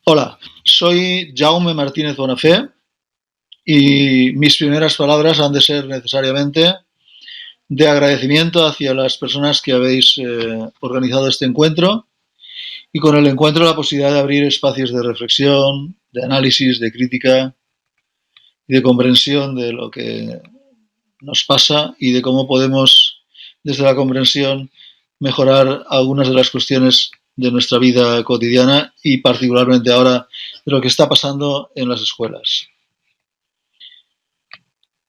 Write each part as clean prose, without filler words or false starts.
Hola, soy Jaume Martínez Bonafé y mis primeras palabras han de ser necesariamente de agradecimiento hacia las personas que habéis organizado este encuentro y con el encuentro la posibilidad de abrir espacios de reflexión, de análisis, de crítica y de comprensión de lo que nos pasa y de cómo podemos, desde la comprensión, mejorar algunas de las cuestiones de nuestra vida cotidiana y particularmente ahora de lo que está pasando en las escuelas.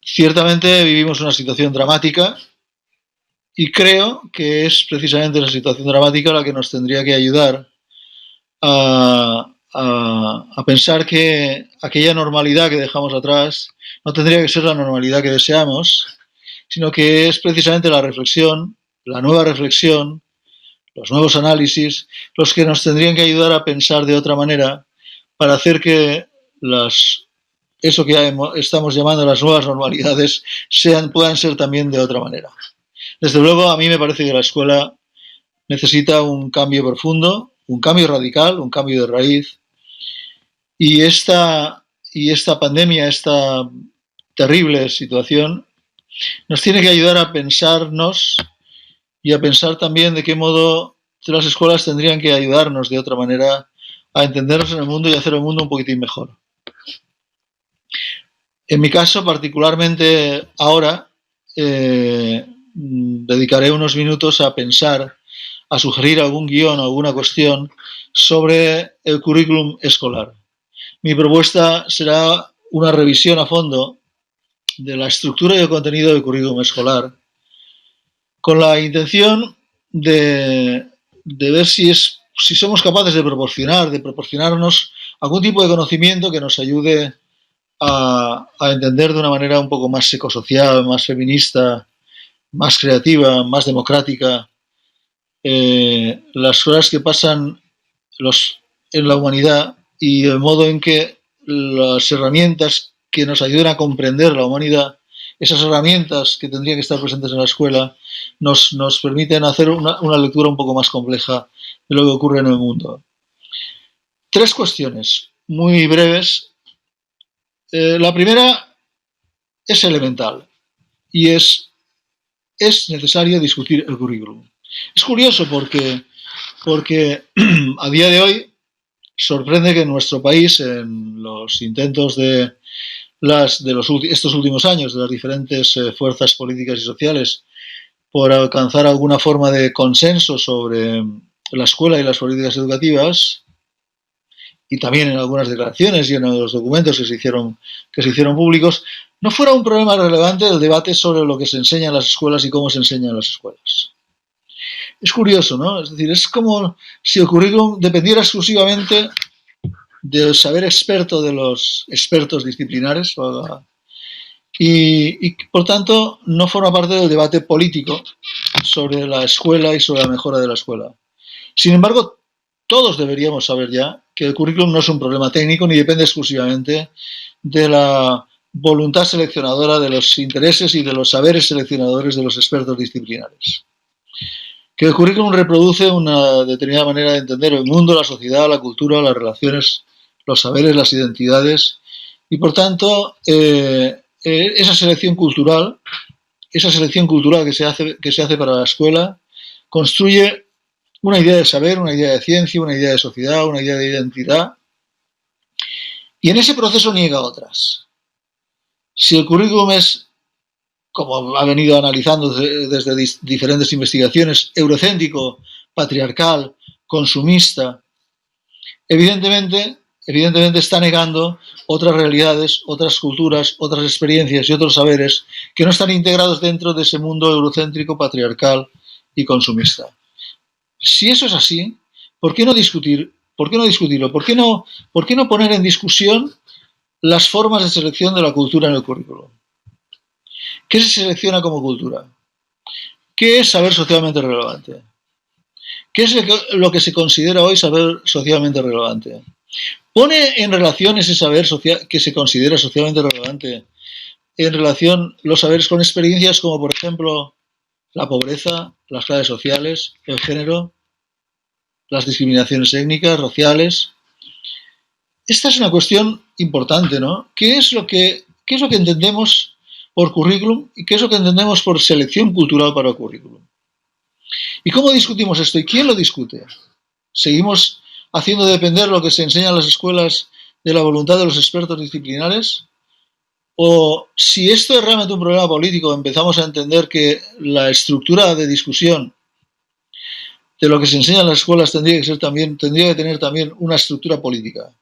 Ciertamente vivimos una situación dramática y creo que es precisamente esa situación dramática la que nos tendría que ayudar a pensar que aquella normalidad que dejamos atrás no tendría que ser la normalidad que deseamos, sino que es precisamente la reflexión, la nueva reflexión, los nuevos análisis, los que nos tendrían que ayudar a pensar de otra manera para hacer que eso que estamos llamando las nuevas normalidades puedan ser también de otra manera. Desde luego, a mí me parece que la escuela necesita un cambio profundo, un cambio radical, un cambio de raíz. Y esta pandemia, esta terrible situación, nos tiene que ayudar a pensarnos y a pensar también de qué modo las escuelas tendrían que ayudarnos de otra manera a entendernos en el mundo y hacer el mundo un poquitín mejor. En mi caso, particularmente ahora, dedicaré unos minutos a pensar, a sugerir algún guión o alguna cuestión sobre el currículum escolar. Mi propuesta será una revisión a fondo de la estructura y el contenido del currículum escolar, con la intención de ver si somos capaces de proporcionarnos algún tipo de conocimiento que nos ayude a entender de una manera un poco más psicosocial, más feminista, más creativa, más democrática, las horas que pasan en la humanidad y el modo en que las herramientas que nos ayuden a comprender la humanidad, esas herramientas que tendrían que estar presentes en la escuela, nos permiten hacer una lectura un poco más compleja de lo que ocurre en el mundo. Tres cuestiones muy breves. La primera es elemental y es necesario discutir el currículum. Es curioso porque a día de hoy sorprende que en nuestro país, en los intentos de estos últimos años de las diferentes fuerzas políticas y sociales por alcanzar alguna forma de consenso sobre la escuela y las políticas educativas, y también en algunas declaraciones y en los documentos que se hicieron públicos, no fuera un problema relevante el debate sobre lo que se enseña en las escuelas y cómo se enseña en las escuelas. Es curioso, ¿no? Es decir, es como si el currículum dependiera exclusivamente del saber experto de los expertos disciplinares y por tanto no forma parte del debate político sobre la escuela y sobre la mejora de la escuela. Sin embargo, todos deberíamos saber ya que el currículum no es un problema técnico ni depende exclusivamente de la voluntad seleccionadora, de los intereses y de los saberes seleccionadores de los expertos disciplinares. Que el currículum reproduce una determinada manera de entender el mundo, la sociedad, la cultura, las relaciones, los saberes, las identidades y por tanto esa selección cultural que se hace para la escuela construye una idea de saber, una idea de ciencia, una idea de sociedad, una idea de identidad y en ese proceso niega otras. Si el currículum es, como ha venido analizando desde diferentes investigaciones, eurocéntrico, patriarcal, consumista, evidentemente está negando otras realidades, otras culturas, otras experiencias y otros saberes que no están integrados dentro de ese mundo eurocéntrico, patriarcal y consumista. Si eso es así, ¿por qué no discutirlo? ¿Por qué no poner en discusión las formas de selección de la cultura en el currículo? ¿Qué se selecciona como cultura? ¿Qué es saber socialmente relevante? ¿Qué es lo que se considera hoy saber socialmente relevante? ¿Pone en relación ese saber social que se considera socialmente relevante en relación los saberes con experiencias como, por ejemplo, la pobreza, las clases sociales, el género, las discriminaciones étnicas, raciales? esta es una cuestión importante, ¿no? ¿Qué es lo que entendemos por currículum y qué es lo que entendemos por selección cultural para el currículum? ¿Y cómo discutimos esto? ¿Y quién lo discute? ¿Seguimos haciendo depender lo que se enseña en las escuelas de la voluntad de los expertos disciplinares? O si esto es realmente un problema político, empezamos a entender que la estructura de discusión de lo que se enseña en las escuelas tendría que tener también una estructura política,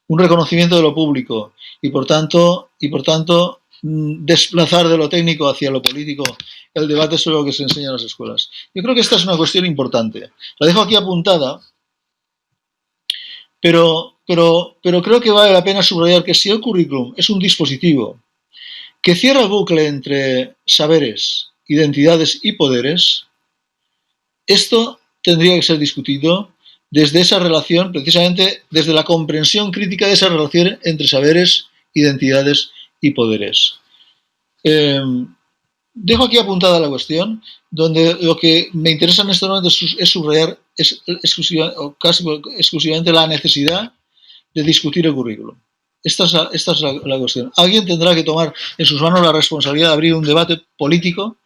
un reconocimiento de lo público y por tanto desplazar de lo técnico hacia lo político el debate sobre lo que se enseña en las escuelas. Yo creo que esta es una cuestión importante. La dejo aquí apuntada, pero creo que vale la pena subrayar que si el currículum es un dispositivo que cierra el bucle entre saberes, identidades y poderes, esto tendría que ser discutido desde esa relación, precisamente desde la comprensión crítica de esa relación entre saberes, identidades y poderes. Dejo aquí apuntada la cuestión, donde lo que me interesa en este momento es subrayar casi exclusivamente la necesidad de discutir el currículum. Esta es la cuestión. Alguien tendrá que tomar en sus manos la responsabilidad de abrir un debate político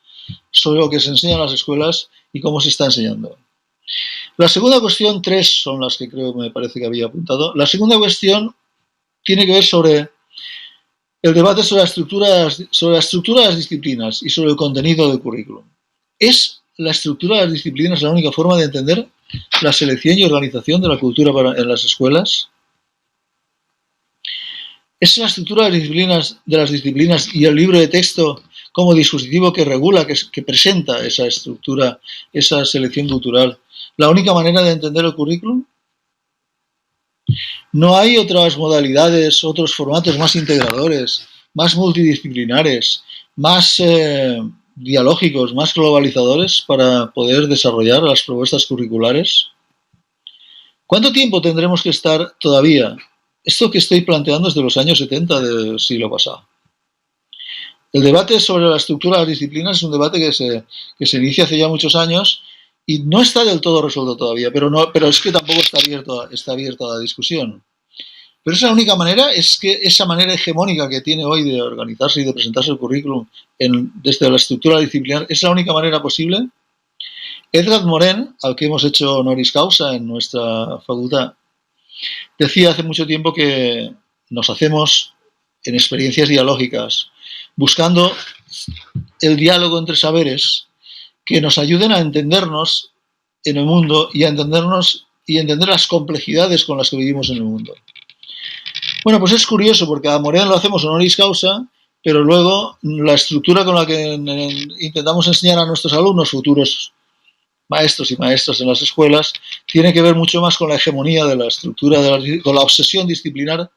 sobre lo que se enseña en las escuelas y cómo se está enseñando. La segunda cuestión, tres son las que creo que me parece que había apuntado. La segunda cuestión tiene que ver sobre el debate sobre la estructura de las disciplinas y sobre el contenido del currículum. ¿Es la estructura de las disciplinas la única forma de entender la selección y organización de la cultura en las escuelas? ¿Es la estructura de las disciplinas y el libro de texto como dispositivo que regula, que presenta esa estructura, esa selección cultural, la única manera de entender el currículum? ¿No hay otras modalidades, otros formatos más integradores, más multidisciplinares, más dialógicos, más globalizadores para poder desarrollar las propuestas curriculares? ¿Cuánto tiempo tendremos que estar todavía? Esto que estoy planteando es de los años 70 del siglo pasado. El debate sobre la estructura de las disciplinas es un debate que se inicia hace ya muchos años y no está del todo resuelto todavía, pero es que tampoco está abierta a la discusión. Pero esa única manera es que esa manera hegemónica que tiene hoy de organizarse y de presentarse el currículum desde la estructura disciplinar, ¿es la única manera posible? Edgar Morin, al que hemos hecho honoris causa en nuestra facultad, decía hace mucho tiempo que nos hacemos en experiencias dialógicas, buscando el diálogo entre saberes que nos ayuden a entendernos en el mundo y a entendernos y entender las complejidades con las que vivimos en el mundo. Bueno, pues es curioso porque a Morin lo hacemos honoris causa, pero luego la estructura con la que intentamos enseñar a nuestros alumnos, futuros maestros y maestras en las escuelas, tiene que ver mucho más con la hegemonía de la estructura, con la obsesión disciplinar,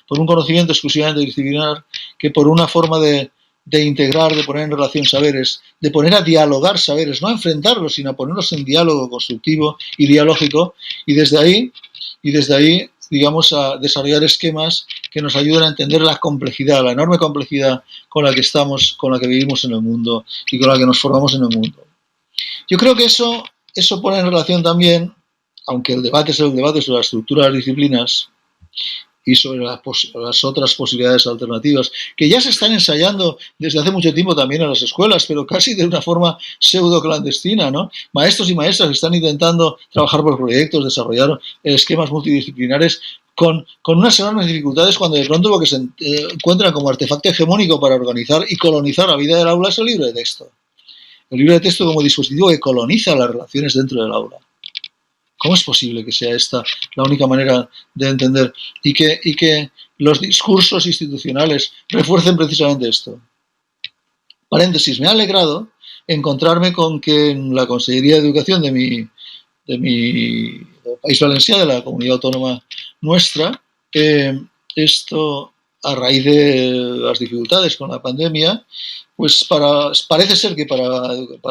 por un conocimiento exclusivamente disciplinar, que por una forma de integrar, de poner en relación saberes, de poner a dialogar saberes, no a enfrentarlos, sino a ponerlos en diálogo constructivo y dialógico, y desde ahí, digamos, a desarrollar esquemas que nos ayuden a entender la complejidad, la enorme complejidad con la que estamos, con la que vivimos en el mundo y con la que nos formamos en el mundo. Yo creo que eso pone en relación también, aunque el debate es el debate sobre la estructura de las disciplinas y sobre las otras posibilidades alternativas, que ya se están ensayando desde hace mucho tiempo también en las escuelas, pero casi de una forma pseudo-clandestina, ¿no? Maestros y maestras están intentando trabajar por proyectos, desarrollar esquemas multidisciplinares con unas enormes dificultades cuando de pronto lo que se encuentra como artefacto hegemónico para organizar y colonizar la vida del aula es el libro de texto. El libro de texto como dispositivo que coloniza las relaciones dentro del aula. ¿Cómo es posible que sea esta la única manera de entender y que los discursos institucionales refuercen precisamente esto? Paréntesis, me ha alegrado encontrarme con que en la Consellería de Educación de mi País Valencià, de la comunidad autónoma nuestra, esto a raíz de las dificultades con la pandemia, pues parece ser que para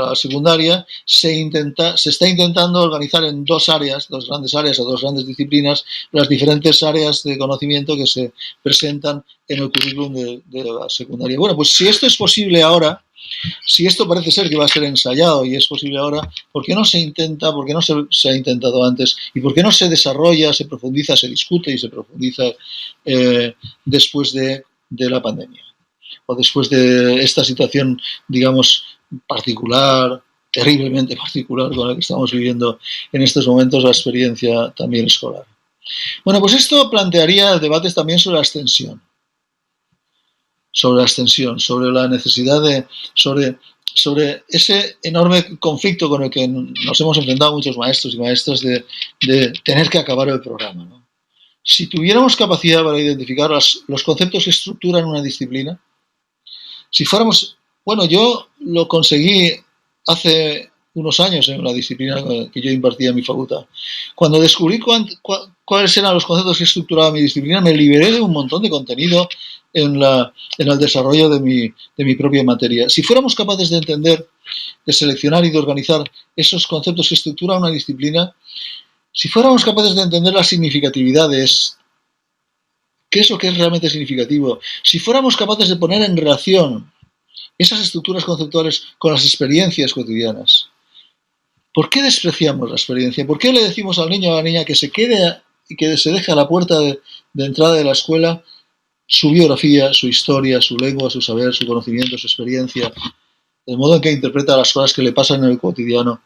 la secundaria se está intentando organizar en dos grandes áreas o dos grandes disciplinas, las diferentes áreas de conocimiento que se presentan en el currículum de la secundaria. Bueno, pues si esto es posible ahora, Si esto parece ser que va a ser ensayado y es posible ahora, ¿por qué no se intenta, por qué no se ha intentado antes? ¿Y por qué no se desarrolla, se profundiza, se discute y se profundiza después de la pandemia? O después de esta situación, digamos, particular, terriblemente particular con la que estamos viviendo en estos momentos, la experiencia también escolar. Bueno, pues esto plantearía debates también sobre la extensión, sobre la necesidad de, sobre ese enorme conflicto con el que nos hemos enfrentado muchos maestros y maestras de tener que acabar el programa, ¿no? Si tuviéramos capacidad para identificar los conceptos que estructuran una disciplina, si fuéramos, bueno, yo lo conseguí hace unos años en la disciplina que yo impartía en mi facultad. Cuando descubrí cuáles eran los conceptos que estructuraba mi disciplina, me liberé de un montón de contenido en el desarrollo de mi propia materia. Si fuéramos capaces de entender, de seleccionar y de organizar esos conceptos que estructuran una disciplina, si fuéramos capaces de entender las significatividades, qué es lo que es realmente significativo, si fuéramos capaces de poner en relación esas estructuras conceptuales con las experiencias cotidianas, ¿por qué despreciamos la experiencia? ¿Por qué le decimos al niño o a la niña que se quede y que se deje a la puerta de entrada de la escuela su biografía, su historia, su lengua, su saber, su conocimiento, su experiencia, el modo en que interpreta las cosas que le pasan en el cotidiano?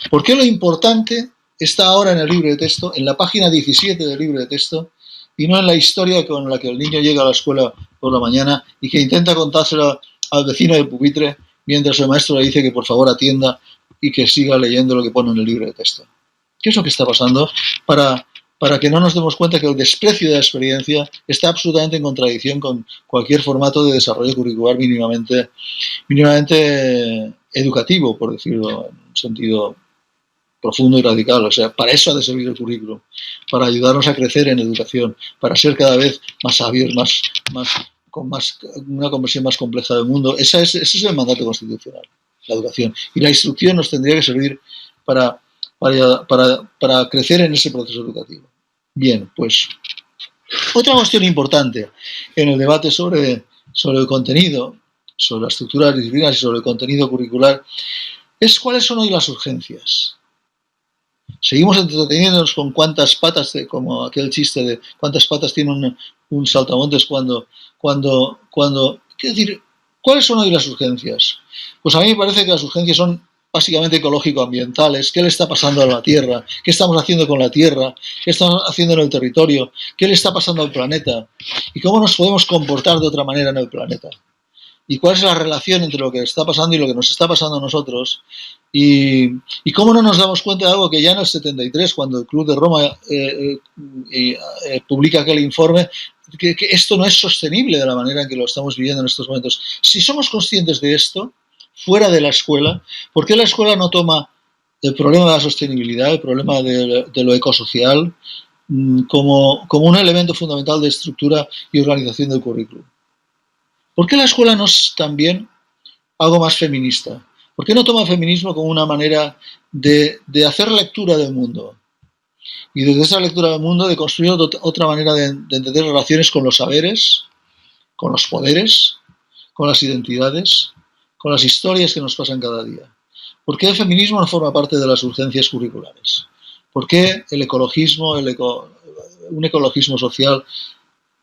¿Por qué lo importante está ahora en el libro de texto, en la página 17 del libro de texto, y no en la historia con la que el niño llega a la escuela por la mañana y que intenta contársela al vecino del pupitre mientras el maestro le dice que por favor atienda y que siga leyendo lo que pone en el libro de texto? ¿Qué es lo que está pasando para que no nos demos cuenta que el desprecio de la experiencia está absolutamente en contradicción con cualquier formato de desarrollo curricular mínimamente educativo, por decirlo en un sentido profundo y radical? O sea, para eso ha de servir el currículum, para ayudarnos a crecer en educación, para ser cada vez más sabios, con una comprensión más compleja del mundo. Ese es el mandato constitucional, la educación. Y la instrucción nos tendría que servir para crecer en ese proceso educativo. Bien, pues otra cuestión importante en el debate sobre el contenido, sobre la estructura de las disciplinas y sobre el contenido curricular, es cuáles son hoy las urgencias. Seguimos entreteniéndonos con cuántas patas, como aquel chiste de cuántas patas tiene un saltamontes cuando, quiero decir, ¿cuáles son hoy las urgencias? Pues a mí me parece que las urgencias son básicamente ecológico-ambientales. ¿Qué le está pasando a la Tierra? ¿Qué estamos haciendo con la Tierra? ¿Qué estamos haciendo en el territorio? ¿Qué le está pasando al planeta? ¿Y cómo nos podemos comportar de otra manera en el planeta? ¿Y cuál es la relación entre lo que está pasando y lo que nos está pasando a nosotros? Y cómo no nos damos cuenta de algo que ya en el 73, cuando el Club de Roma publica aquel informe, que esto no es sostenible de la manera en que lo estamos viviendo en estos momentos. Si somos conscientes de esto, fuera de la escuela, ¿por qué la escuela no toma el problema de la sostenibilidad, el problema de lo ecosocial, como un elemento fundamental de estructura y organización del currículum? ¿Por qué la escuela no es también algo más feminista? ¿Por qué no toma el feminismo como una manera de hacer lectura del mundo? Y desde esa lectura del mundo de construir otra manera de entender relaciones con los saberes, con los poderes, con las identidades, con las historias que nos pasan cada día. ¿Por qué el feminismo no forma parte de las urgencias curriculares? ¿Por qué el ecologismo, un ecologismo social?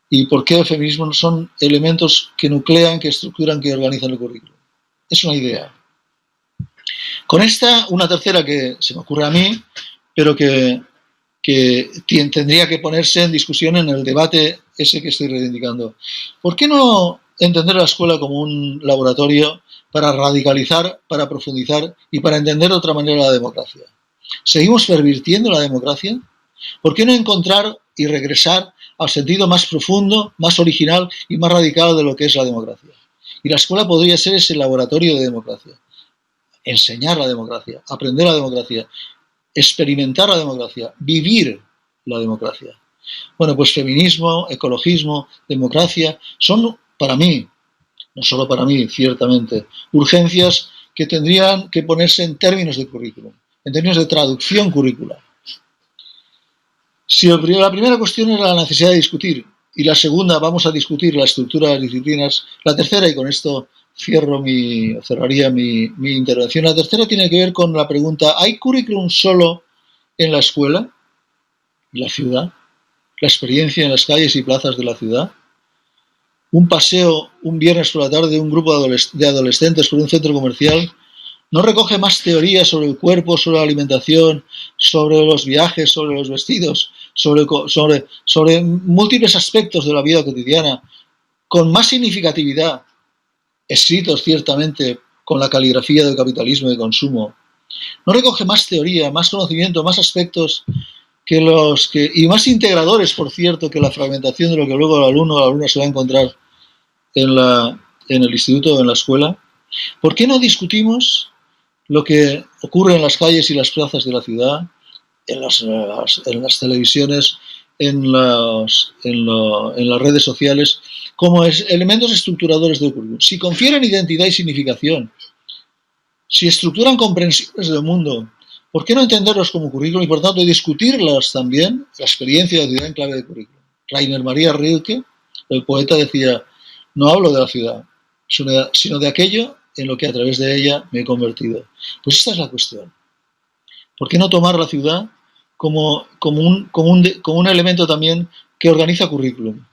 ¿Y por qué el feminismo no son elementos que nuclean, que estructuran, que organizan el currículum? Es una idea. Con esta, una tercera que se me ocurre a mí, pero que tendría que ponerse en discusión en el debate ese que estoy reivindicando. ¿Por qué no entender la escuela como un laboratorio para radicalizar, para profundizar y para entender de otra manera la democracia? ¿Seguimos pervirtiendo la democracia? ¿Por qué no encontrar y regresar al sentido más profundo, más original y más radical de lo que es la democracia? Y la escuela podría ser ese laboratorio de democracia. Enseñar la democracia, aprender la democracia, experimentar la democracia, vivir la democracia. Bueno, pues feminismo, ecologismo, democracia son para mí, no solo para mí, ciertamente, urgencias que tendrían que ponerse en términos de currículum, en términos de traducción curricular. Si la primera cuestión era la necesidad de discutir y la segunda vamos a discutir la estructura de las disciplinas, la tercera, y con esto cerraría mi intervención. La tercera tiene que ver con la pregunta, ¿hay currículum solo en la escuela, en la ciudad? La experiencia en las calles y plazas de la ciudad. Un paseo un viernes por la tarde de un grupo de adolescentes por un centro comercial no recoge más teorías sobre el cuerpo, sobre la alimentación, sobre los viajes, sobre los vestidos, sobre múltiples aspectos de la vida cotidiana, con más significatividad, escritos ciertamente con la caligrafía del capitalismo de consumo. No recoge más teoría, más conocimiento, más aspectos y más integradores, por cierto, que la fragmentación de lo que luego el alumno o la alumna se va a encontrar en el instituto o en la escuela. ¿Por qué no discutimos lo que ocurre en las calles y las plazas de la ciudad, en las televisiones, en las redes sociales, como elementos estructuradores del currículum? Si confieren identidad y significación, si estructuran comprensiones del mundo, ¿por qué no entenderlos como currículum y por tanto discutirlas también, la experiencia de la ciudad en clave de currículum? Rainer Maria Rilke, el poeta, decía, no hablo de la ciudad, sino de aquello en lo que a través de ella me he convertido. Pues esta es la cuestión. ¿Por qué no tomar la ciudad como un elemento también que organiza currículum,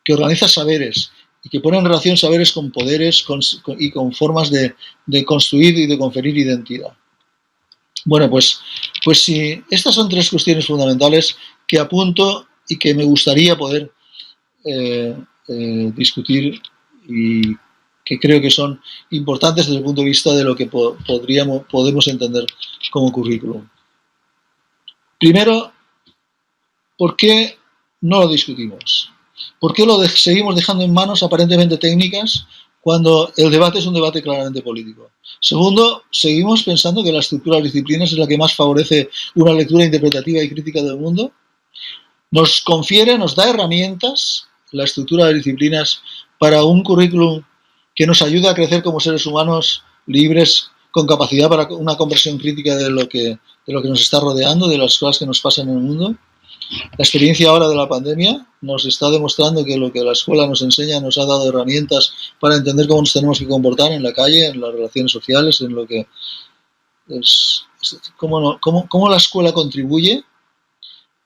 que organiza saberes y que pone en relación saberes con poderes y con formas de construir y de conferir identidad? Bueno, pues sí, estas son tres cuestiones fundamentales que apunto y que me gustaría poder discutir y que creo que son importantes desde el punto de vista de lo que podemos entender como currículum. Primero, ¿por qué no lo discutimos? ¿Por qué lo seguimos dejando en manos aparentemente técnicas cuando el debate es un debate claramente político? Segundo, seguimos pensando que la estructura de las disciplinas es la que más favorece una lectura interpretativa y crítica del mundo. Nos confiere, nos da herramientas la estructura de disciplinas para un currículum que nos ayuda a crecer como seres humanos libres, con capacidad para una conversión crítica de lo que nos está rodeando, de las cosas que nos pasan en el mundo. La experiencia ahora de la pandemia nos está demostrando que lo que la escuela nos enseña nos ha dado herramientas para entender cómo nos tenemos que comportar en la calle, en las relaciones sociales, en lo que es cómo la escuela contribuye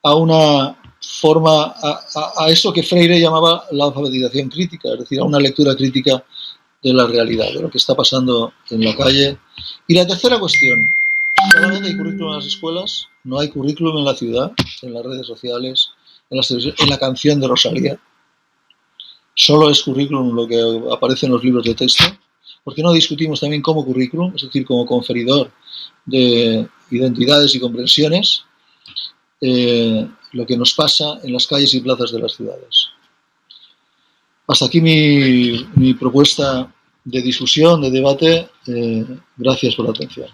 a una forma, a eso que Freire llamaba la alfabetización crítica, es decir, a una lectura crítica de la realidad, de lo que está pasando en la calle. Y la tercera cuestión, solamente hay currículum en las escuelas, no hay currículum en la ciudad, en las redes sociales, en la canción de Rosalía. Solo es currículum lo que aparece en los libros de texto. ¿Por qué no discutimos también como currículum, es decir, como conferidor de identidades y comprensiones, lo que nos pasa en las calles y plazas de las ciudades? Hasta aquí mi propuesta de discusión, de debate. Gracias por la atención.